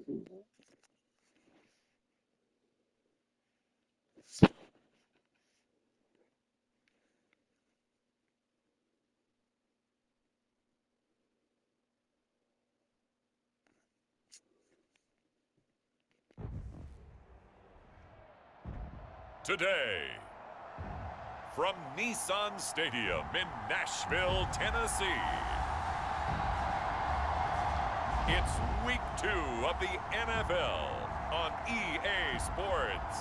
Today, from Nissan Stadium in Nashville, Tennessee, it's Week 2 of the NFL on EA Sports.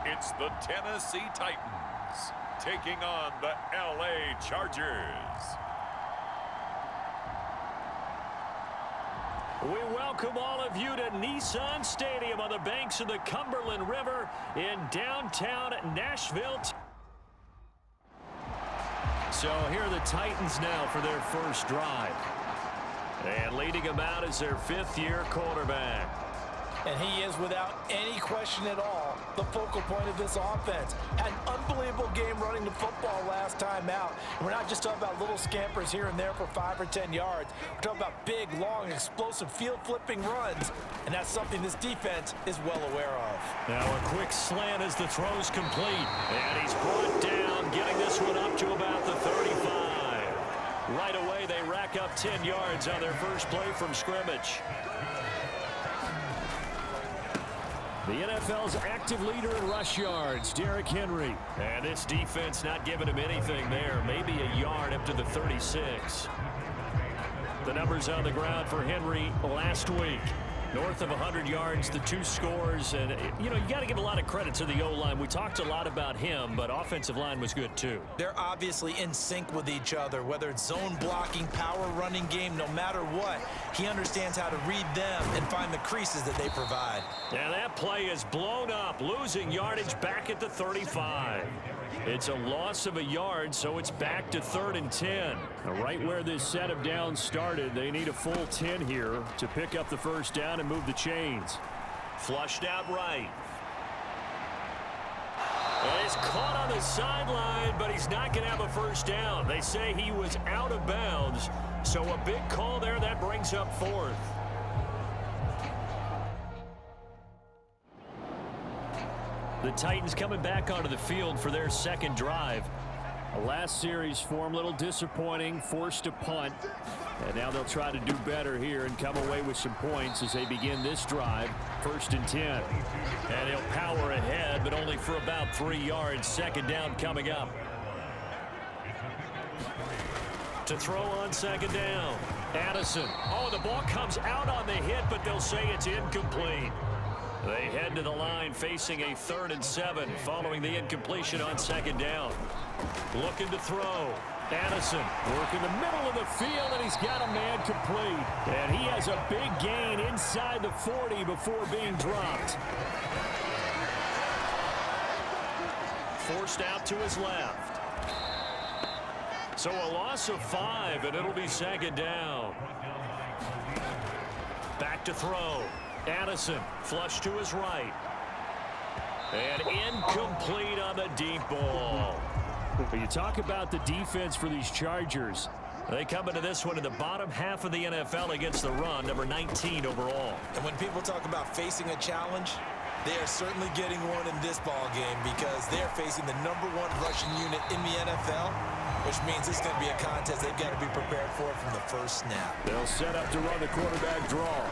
It's the Tennessee Titans taking on the LA Chargers. We welcome all of you to Nissan Stadium on the banks of the Cumberland River in downtown Nashville. So here are the Titans now for their first drive. And leading them out is their fifth-year quarterback. And he is, without any question at all, the focal point of this offense. Had an unbelievable game running the football last time out. And we're not just talking about little scampers here and there for 5 or 10 yards. We're talking about big, long, explosive, field-flipping runs. And that's something this defense is well aware of. Now a quick slant as the throw's complete. And he's brought down, getting this one up to about the 35. Right away, they rack up 10 yards on their first play from scrimmage. The NFL's active leader in rush yards, Derrick Henry. And this defense not giving him anything there. Maybe a yard up to the 36. The numbers on the ground for Henry last week. North of 100 yards, the 2 scores. And, you know, you got to give a lot of credit to the O-line. We talked a lot about him, but offensive line was good too. They're obviously in sync with each other, whether it's zone blocking, power running game, no matter what. He understands how to read them and find the creases that they provide. And that play is blown up, losing yardage back at the 35. It's a loss of a yard, so it's back to 3rd and 10. Right where this set of downs started, they need a full 10 here to pick up the first down and move the chains. Flushed out right. And he's caught on the sideline, but he's not going to have a first down. They say he was out of bounds, so a big call there that brings up 4th. The Titans coming back onto the field for their second drive. A last series for them, a little disappointing, forced a punt. And now they'll try to do better here and come away with some points as they begin this drive, 1st and 10. And he'll power ahead, but only for about 3 yards. Second down coming up. To throw on second down, Addison. Oh, the ball comes out on the hit, but they'll say it's incomplete. They head to the line facing a 3rd and 7 following the incompletion on second down. Looking to throw. Addison working the middle of the field, and he's got a man complete. And he has a big gain inside the 40 before being dropped. Forced out to his left. So a loss of 5, and it'll be second down. Back to throw. Addison, flush to his right. And incomplete on the deep ball. When you talk about the defense for these Chargers, they come into this one in the bottom half of the NFL against the run, number 19 overall. And when people talk about facing a challenge, they are certainly getting one in this ball game because they're facing the number 1 rushing unit in the NFL, which means it's going to be a contest they've got to be prepared for from the first snap. They'll set up to run the quarterback draw.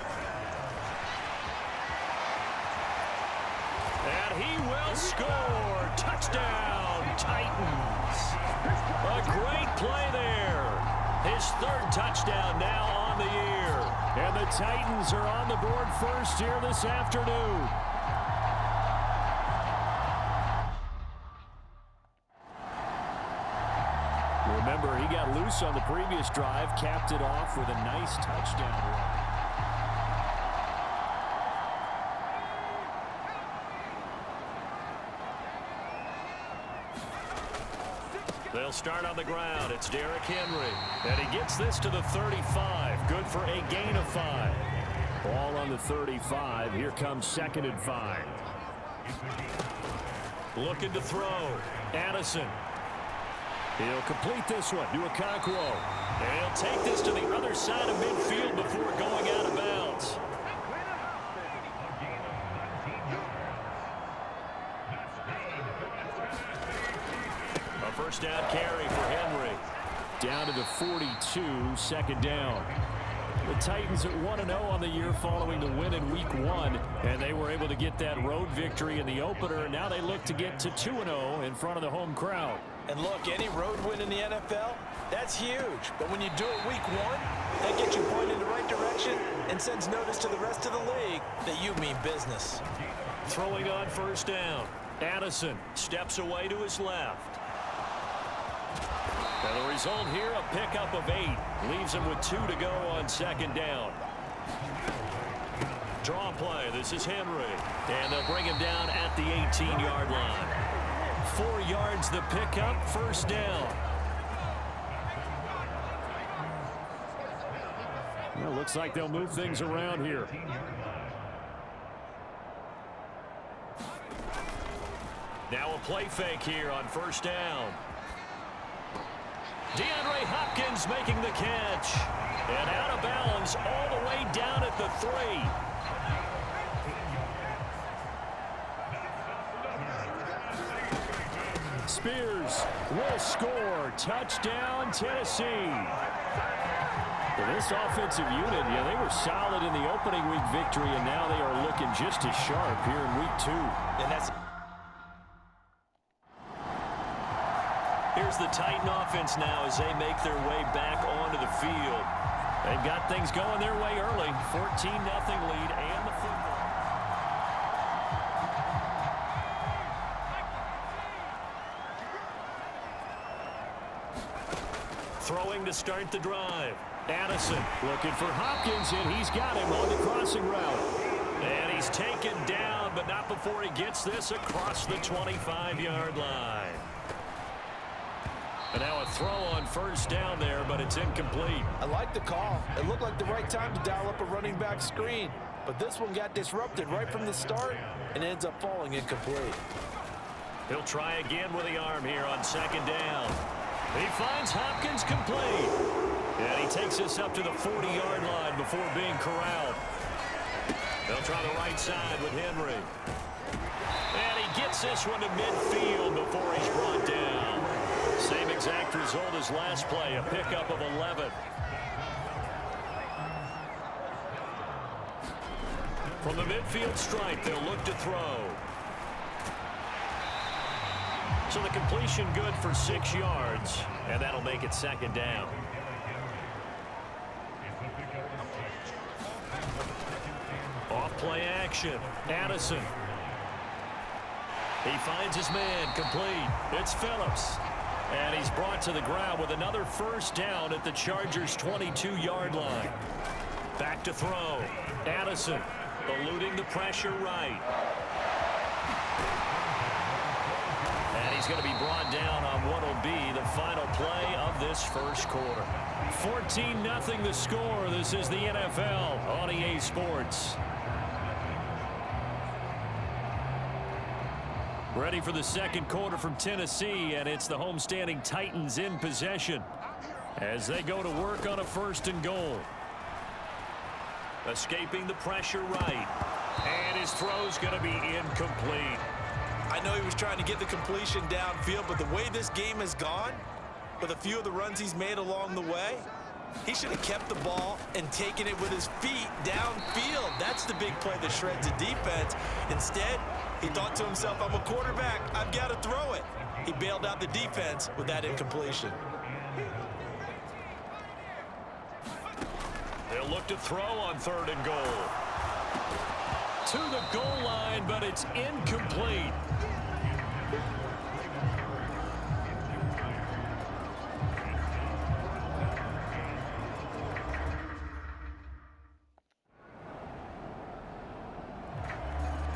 And he will score. Touchdown, Titans. A great play there. His 3rd touchdown now on the year. And the Titans are on the board first here this afternoon. Remember, he got loose on the previous drive, capped it off with a nice touchdown run. They'll start on the ground. It's Derrick Henry. And he gets this to the 35. Good for a gain of 5. Ball on the 35. Here comes 2nd and 5. Looking to throw. Addison. He'll complete this one to Okonkwo. And he'll take this to the other side of midfield before going out of bounds. A first down carry for Henry. Down to the 42, 2nd down. The Titans at 1-0 on the year following the win in Week 1, and they were able to get that road victory in the opener. Now they look to get to 2-0 in front of the home crowd. And look, any road win in the NFL, that's huge. But when you do it Week 1, that gets you pointed in the right direction and sends notice to the rest of the league that you mean business. Throwing on first down. Addison steps away to his left. And the result here, a pickup of 8. Leaves him with 2 to go on 2nd down. Draw play. This is Henry. And they'll bring him down at the 18-yard line. 4 yards the pickup, first down. Well, looks like they'll move things around here. Now a play fake here on first down. DeAndre Hopkins making the catch. And out of bounds all the way down at the 3. Spears will score. Touchdown, Tennessee. This offensive unit, yeah, they were solid in the opening week victory, and now they are looking just as sharp here in Week 2. And that's... Here's the Titan offense now as they make their way back onto the field. They've got things going their way early. 14-0 lead and the football. Throwing to start the drive. Addison looking for Hopkins, and he's got him on the crossing route. And he's taken down, but not before he gets this across the 25-yard line. And now a throw on first down there, but it's incomplete. I like the call. It looked like the right time to dial up a running back screen. But this one got disrupted right from the start and ends up falling incomplete. He'll try again with the arm here on 2nd down. He finds Hopkins complete. And he takes this up to the 40-yard line before being corralled. They'll try the right side with Henry. And he gets this one to midfield before he's brought down. Same exact result as last play, a pickup of 11. From the midfield stripe, they'll look to throw. So the completion good for 6 yards, and that'll make it 2nd down. Off play action. Addison. He finds his man complete. It's Phillips. And he's brought to the ground with another first down at the Chargers' 22-yard line. Back to throw. Addison eluding the pressure right. And he's going to be brought down on what will be the final play of this first quarter. 14-0 the score. This is the NFL on EA Sports. Ready for the second quarter from Tennessee, and it's the homestanding Titans in possession as they go to work on a 1st and goal. Escaping the pressure right, and his throw's going to be incomplete. I know he was trying to get the completion downfield, but the way this game has gone, with a few of the runs he's made along the way, he should have kept the ball and taken it with his feet downfield. That's the big play that shreds the defense. Instead, he thought to himself, I'm a quarterback. I've got to throw it. He bailed out the defense with that incompletion. They'll look to throw on 3rd and goal. To the goal line, but it's incomplete.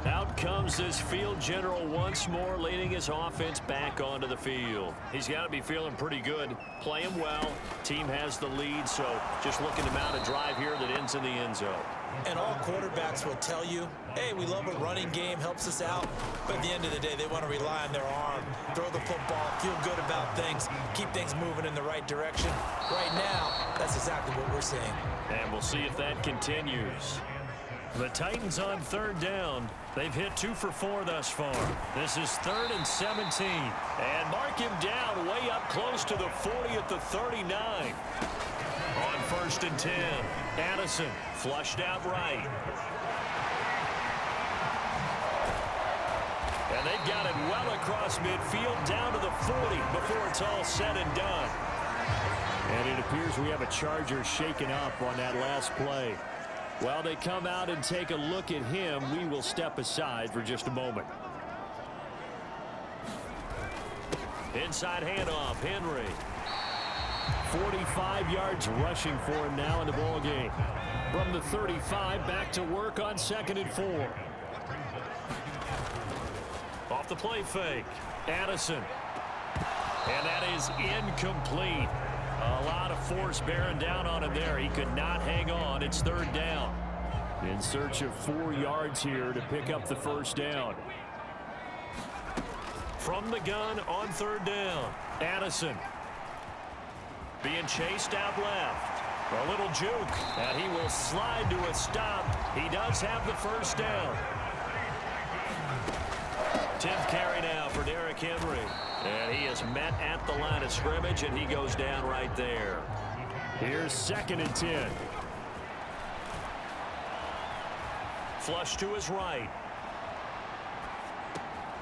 Out comes this field general once more, leading his offense back onto the field. He's got to be feeling pretty good, playing well. Team has the lead, so just looking to mount a drive here that ends in the end zone. And all quarterbacks will tell you, hey, we love a running game, helps us out. But at the end of the day, they want to rely on their arm, throw the football, feel good about things, keep things moving in the right direction. Right now, that's exactly what we're seeing. And we'll see if that continues. The Titans on third down. They've hit 2 for 4 thus far. This is 3rd and 17. And mark him down way up close to the 40 at the 39. On 1st and 10, Addison flushed out right. And they've got it well across midfield down to the 40 before it's all said and done. And it appears we have a Charger shaken up on that last play. While they come out and take a look at him, we will step aside for just a moment. Inside handoff, Henry. 45 yards rushing for him now in the ball game. From the 35, back to work on 2nd and 4. Off the play fake, Addison. And that is incomplete. A lot of force bearing down on him there. He could not hang on. It's 3rd down. In search of 4 yards here to pick up the 1st down. From the gun on 3rd down, Addison. Being chased out left. A little juke. And he will slide to a stop. He does have the 1st down. 10th carry now for Derrick Henry. And he is met at the line of scrimmage, and he goes down right there. Here's 2nd and 10. Flush to his right.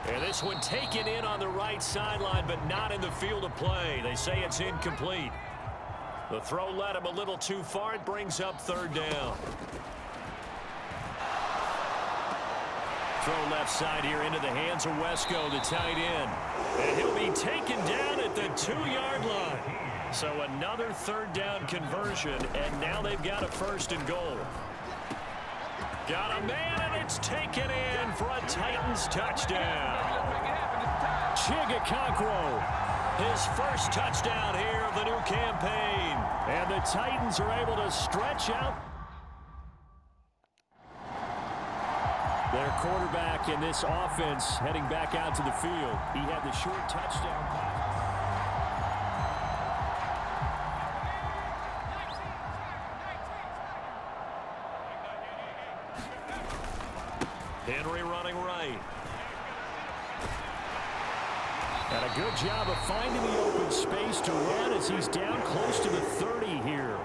And this one taken in on the right sideline, but not in the field of play. They say it's incomplete. The throw led him a little too far. It brings up 3rd down. Throw left side here into the hands of Wesco, the tight end. And he'll be taken down at the 2-yard line. So another 3rd down conversion, and now they've got a 1st and goal. Got a man, and it's taken in for a Titans touchdown. Chigakakro, his 1st touchdown here of the new campaign. And the Titans are able to stretch out their quarterback in this offense heading back out to the field. He had the short touchdown pass. Henry running right. And a good job of finding the open space to run as he's down close to the 30 here.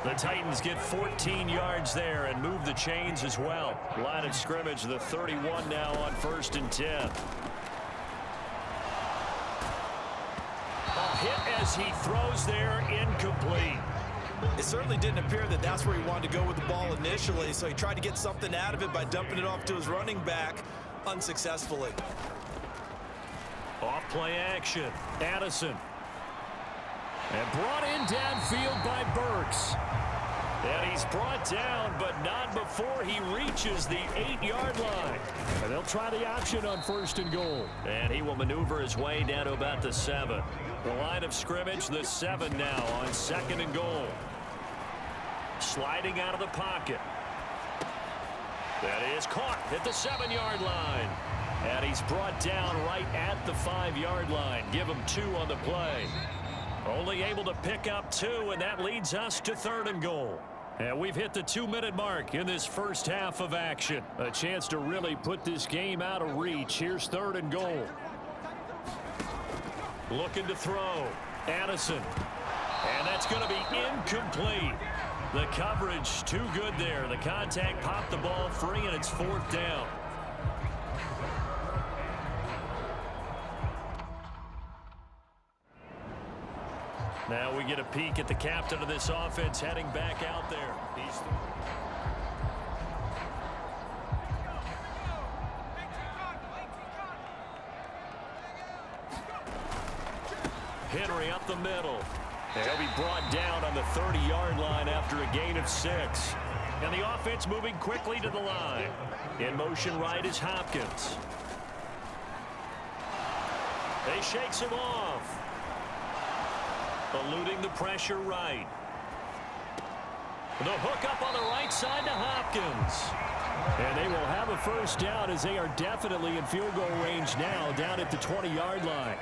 The Titans get 14 yards there and move the chains as well. Line of scrimmage, the 31 now on 1st and 10. A hit as he throws there, incomplete. It certainly didn't appear that that's where he wanted to go with the ball initially, so he tried to get something out of it by dumping it off to his running back unsuccessfully. Off play action, Addison. And brought in downfield by Burks. And he's brought down, but not before he reaches the 8-yard line. And they'll try the option on 1st and goal. And he will maneuver his way down to about the 7. The line of scrimmage, the 7 now on 2nd and goal. Sliding out of the pocket. That is caught at the 7-yard line. And he's brought down right at the 5-yard line. Give him 2 on the play. Only able to pick up 2, and that leads us to 3rd and goal. And we've hit the 2-minute mark in this first half of action. A chance to really put this game out of reach. Here's 3rd and goal. Looking to throw. Addison. And that's going to be incomplete. The coverage too good there. The contact popped the ball free, and it's 4th down. Now we get a peek at the captain of this offense heading back out there. Henry up the middle. He'll be brought down on the 30-yard line after a gain of 6. And the offense moving quickly to the line. In motion right is Hopkins. He shakes him off. Eluding the pressure right. The hook up on the right side to Hopkins. And they will have a first down as they are definitely in field goal range now down at the 20-yard line.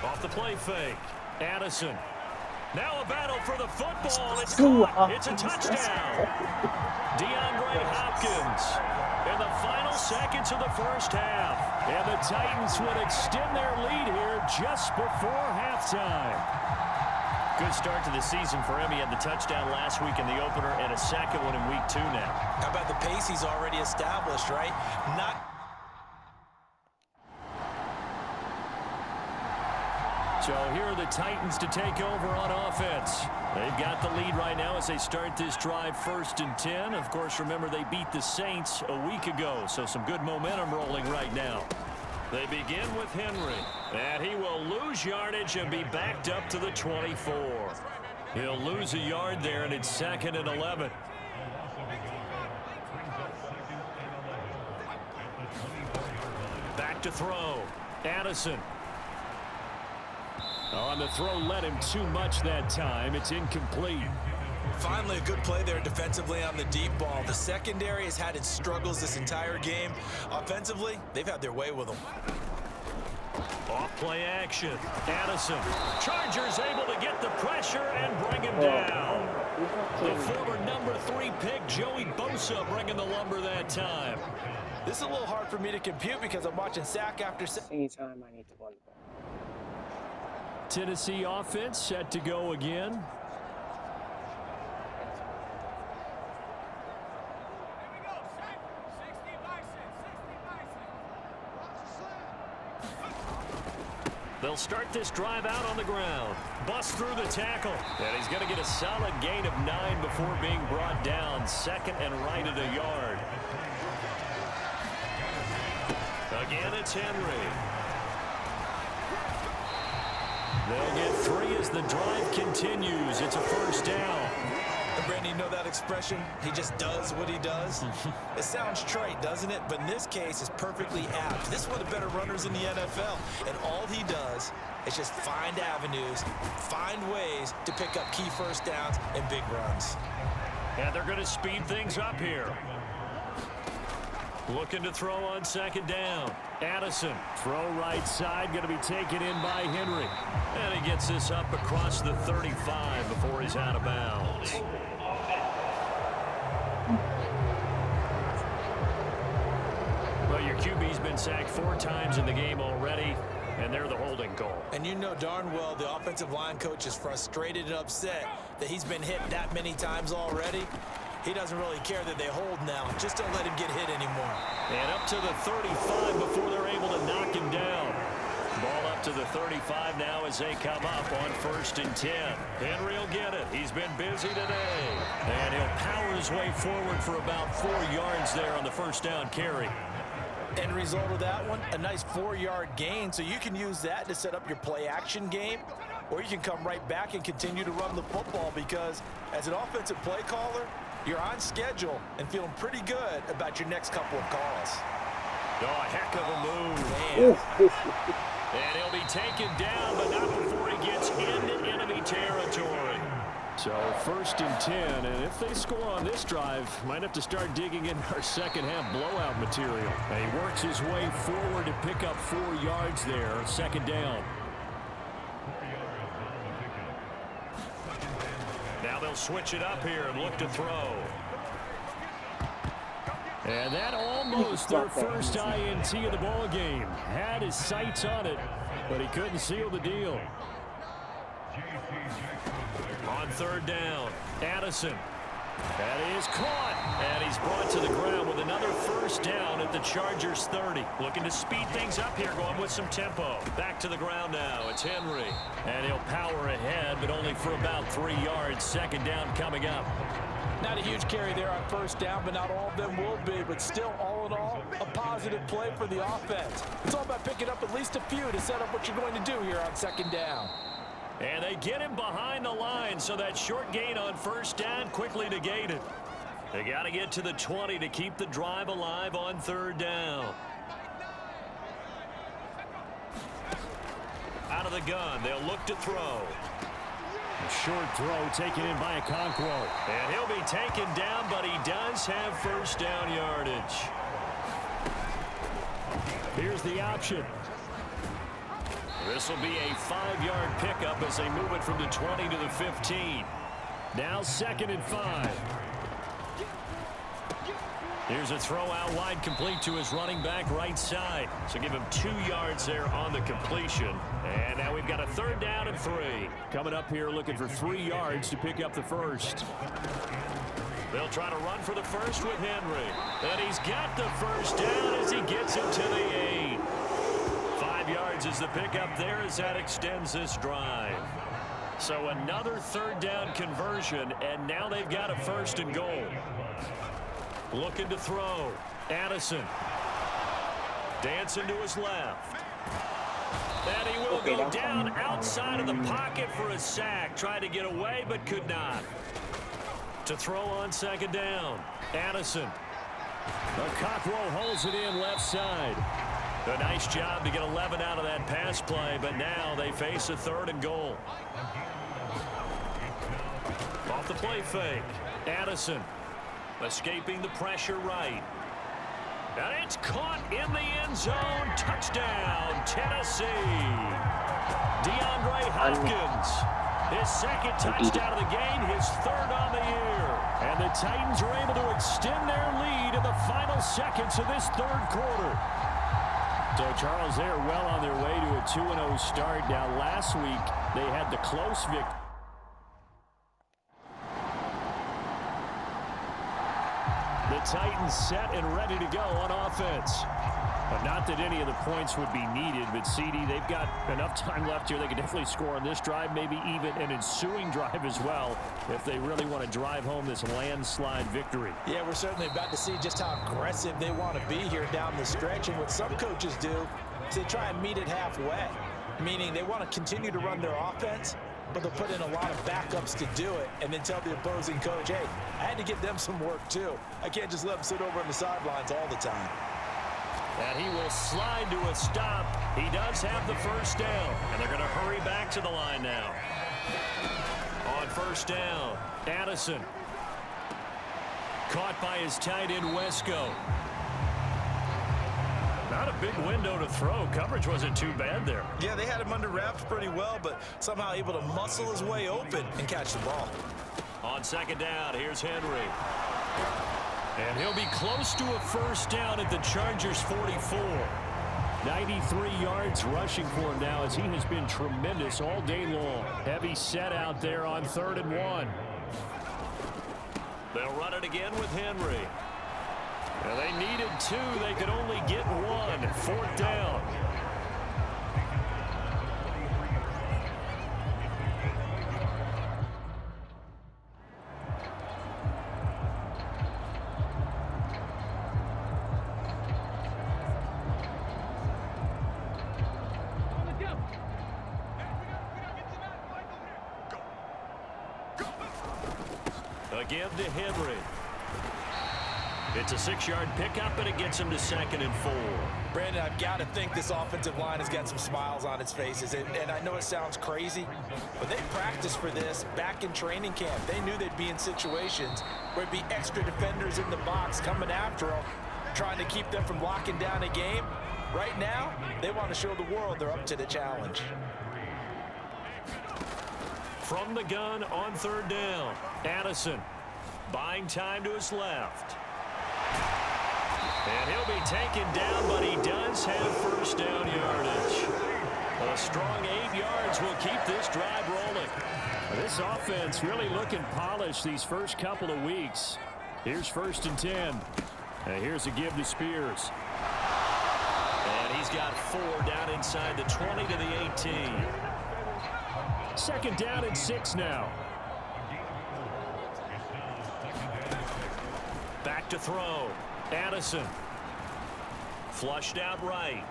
Off the play fake. Addison. Now a battle for the football. It's caught. It's a touchdown. DeAndre Hopkins in the final seconds of the first half. And the Titans would extend their lead here just before halftime. Good start to the season for him. He had the touchdown last week in the opener and a second one in week 2 now. How about the pace he's already established, right? So here are the Titans to take over on offense. They've got the lead right now as they start this drive 1st and 10. Of course, remember they beat the Saints a week ago, so some good momentum rolling right now. They begin with Henry, and he will lose yardage and be backed up to the 24. He'll lose a yard there, and it's 2nd and 11. Back to throw. Addison. On the throw, led him too much that time. It's incomplete. Finally, a good play there defensively on the deep ball. The secondary has had its struggles this entire game. Offensively, they've had their way with them. Off play action. Addison. Chargers able to get the pressure and bring him down. The former number 3 pick, Joey Bosa, bringing the lumber that time. This is a little hard for me to compute because I'm watching sack after sack. Anytime I need to run the ball. Tennessee offense set to go again. They'll start this drive out on the ground. Bust through the tackle. And he's going to get a solid gain of 9 before being brought down. 2nd and right at a yard. Again, it's Henry. They'll get 3 as the drive continues. It's a first down. And Brandon, you know that expression? He just does what he does. It sounds trite, doesn't it? But in this case, it's perfectly apt. This is one of the better runners in the NFL. And all he does is just find avenues, find ways to pick up key first downs and big runs. And they're going to speed things up here. Looking to throw on 2nd down. Addison, throw right side, going to be taken in by Henry. And he gets this up across the 35 before he's out of bounds. Well, your QB's been sacked 4 times in the game already, and they're the holding call. And you know darn well the offensive line coach is frustrated and upset that he's been hit that many times already. He doesn't really care that they hold now. Just don't let him get hit anymore. And up to the 35 before they're able to knock him down. Ball up to the 35 now as they come up on 1st and 10. Henry will get it. He's been busy today. And he'll power his way forward for about 4 yards there on the first down carry. End result of that one, a nice 4-yard gain. So you can use that to set up your play action game. Or you can come right back and continue to run the football because as an offensive play caller, you're on schedule and feeling pretty good about your next couple of calls. Oh, a heck of a move. And he'll be taken down, but not before he gets into enemy territory. So 1st and 10, and if they score on this drive, might have to start digging in our second half blowout material. And he works his way forward to pick up 4 yards there, 2nd down. Now they'll switch it up here and look to throw. And that almost their first INT of the ball game. Had his sights on it, but he couldn't seal the deal. On 3rd down, Addison. That is caught, and he's brought to the ground with another first down at the Chargers 30. Looking to speed things up here, going with some tempo. Back to the ground now, it's Henry. And he'll power ahead, but only for about 3 yards. 2nd down coming up. Not a huge carry there on first down, but not all of them will be. But still, all in all, a positive play for the offense. It's all about picking up at least a few to set up what you're going to do here on 2nd down. And they get him behind the line, so that short gain on first down quickly negated. They got to get to the 20 to keep the drive alive on third down. Out of the gun, they'll look to throw. A short throw taken in by Okonkwo. And he'll be taken down, but he does have first down yardage. Here's the option. This will be a 5-yard pickup as they move it from the 20 to the 15. Now 2nd and 5. Here's a throw out wide, complete to his running back right side. So give him 2 yards there on the completion. And now we've got a 3rd down and 3. Coming up here looking for 3 yards to pick up the first. They'll try to run for the first with Henry. And he's got the first down as he gets it to the 8. 5 yards is the pickup there as that extends this drive. So another 3rd down conversion, and now they've got a 1st and goal. Looking to throw. Addison. Dancing to his left. And he will go down outside of the pocket for a sack. Tried to get away, but could not. To throw on 2nd down. Addison. Okonkwo holds it in left side. A nice job to get 11 out of that pass play, but now they face a 3rd and goal. Off the play fake. Addison escaping the pressure right. And it's caught in the end zone. Touchdown, Tennessee. DeAndre Hopkins. His 2nd touchdown of the game, his 3rd on the year. And the Titans are able to extend their lead in the final seconds of this 3rd quarter. So, Charles, they're well on their way to a 2-0 start. Now, last week, they had the close victory. The Titans set and ready to go on offense. But not that any of the points would be needed, but CD, they've got enough time left here. They can definitely score on this drive, maybe even an ensuing drive as well, if they really want to drive home this landslide victory. Yeah, we're certainly about to see just how aggressive they want to be here down the stretch. And what some coaches do is they try and meet it halfway, meaning they want to continue to run their offense, but they'll put in a lot of backups to do it and then tell the opposing coach, hey, I had to give them some work too. I can't just let them sit over on the sidelines all the time. And he will slide to a stop. He does have the first down. And they're going to hurry back to the line now. On first down, Addison. Caught by his tight end, Wesco. Not a big window to throw. Coverage wasn't too bad there. Yeah, they had him under wraps pretty well, but somehow able to muscle his way open and catch the ball. On 2nd down, here's Henry. And he'll be close to a first down at the Chargers' 44. 93 yards rushing for him now as he has been tremendous all day long. Heavy set out there on 3rd and 1. They'll run it again with Henry. And they needed 2. They could only get 1. 4th down. Again to Henry. It's a 6-yard pickup, and it gets him to 2nd and 4. Brandon, I've got to think this offensive line has got some smiles on its faces. And I know it sounds crazy, but they practiced for this back in training camp. They knew they'd be in situations where it'd be extra defenders in the box coming after them, trying to keep them from locking down a game. Right now, they want to show the world they're up to the challenge. From the gun on 3rd down, Addison buying time to his left. And he'll be taken down, but he does have first down yardage. A strong 8 yards will keep this drive rolling. This offense really looking polished these first couple of weeks. Here's 1st and 10. And here's a give to Spears. And he's got 4 down inside the 20 to the 18. 2nd down and 6 now. Back to throw. Addison. Flushed out right.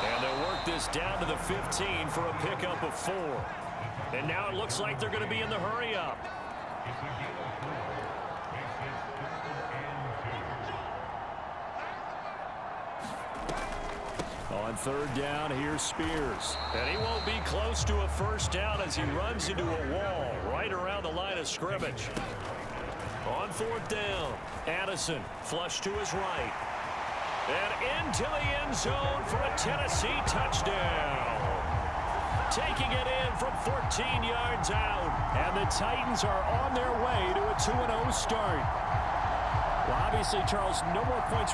And they'll work this down to the 15 for a pickup of 4. And now it looks like they're going to be in the hurry-up. On third down, here's Spears. And he won't be close to a first down as he runs into a wall right around the line of scrimmage. On fourth down, Addison flush to his right. And into the end zone for a Tennessee touchdown. Taking it in from 14 yards out. And the Titans are on their way to a 2-0 start. Well, obviously, Charles, no more points.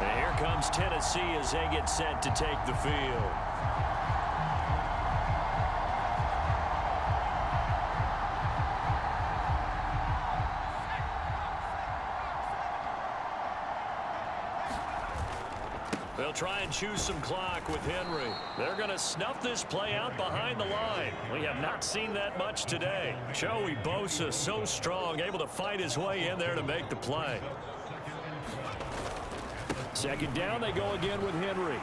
And here comes Tennessee as they get set to take the field. They'll try and choose some clock with Henry. They're going to snuff this play out behind the line. We have not seen that much today. Joey Bosa, so strong, able to fight his way in there to make the play. Second down, they go again with Henry.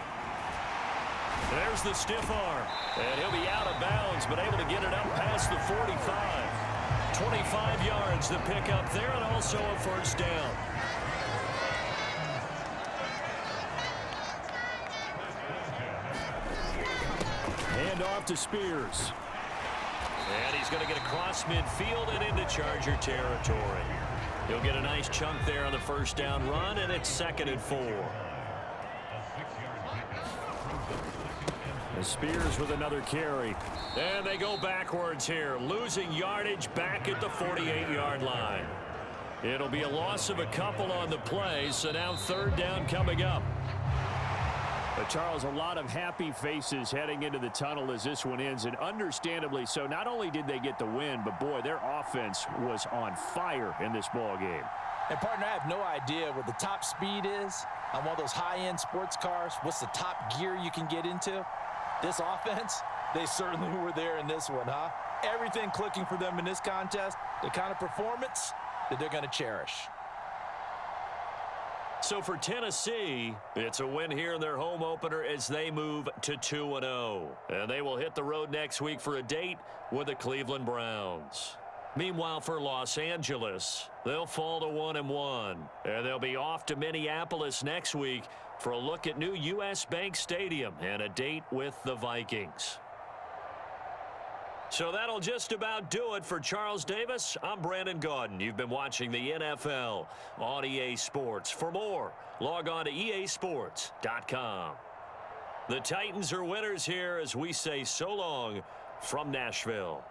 There's the stiff arm. And he'll be out of bounds, but able to get it up past the 45. 25 yards to pick up there, and also a first down. Hand off to Spears. And he's going to get across midfield and into Charger territory. He'll get a nice chunk there on the first down run, and it's 2nd and 4. And Spears with another carry. And they go backwards here, losing yardage back at the 48-yard line. It'll be a loss of a couple on the play, so now third down coming up. But Charles, a lot of happy faces heading into the tunnel as this one ends, and understandably so. Not only did they get the win, but boy, their offense was on fire in this ball game. And partner, I have no idea what the top speed is on one of those high-end sports cars. What's the top gear you can get into? This offense, they certainly were there in this one, huh? Everything clicking for them in this contest, the kind of performance that they're going to cherish. So for Tennessee, it's a win here in their home opener as they move to 2-0. And they will hit the road next week for a date with the Cleveland Browns. Meanwhile, for Los Angeles, they'll fall to 1-1. And they'll be off to Minneapolis next week for a look at new U.S. Bank Stadium and a date with the Vikings. So that'll just about do it for Charles Davis. I'm Brandon Gaudin. You've been watching the NFL on EA Sports. For more, log on to easports.com. The Titans are winners here as we say so long from Nashville.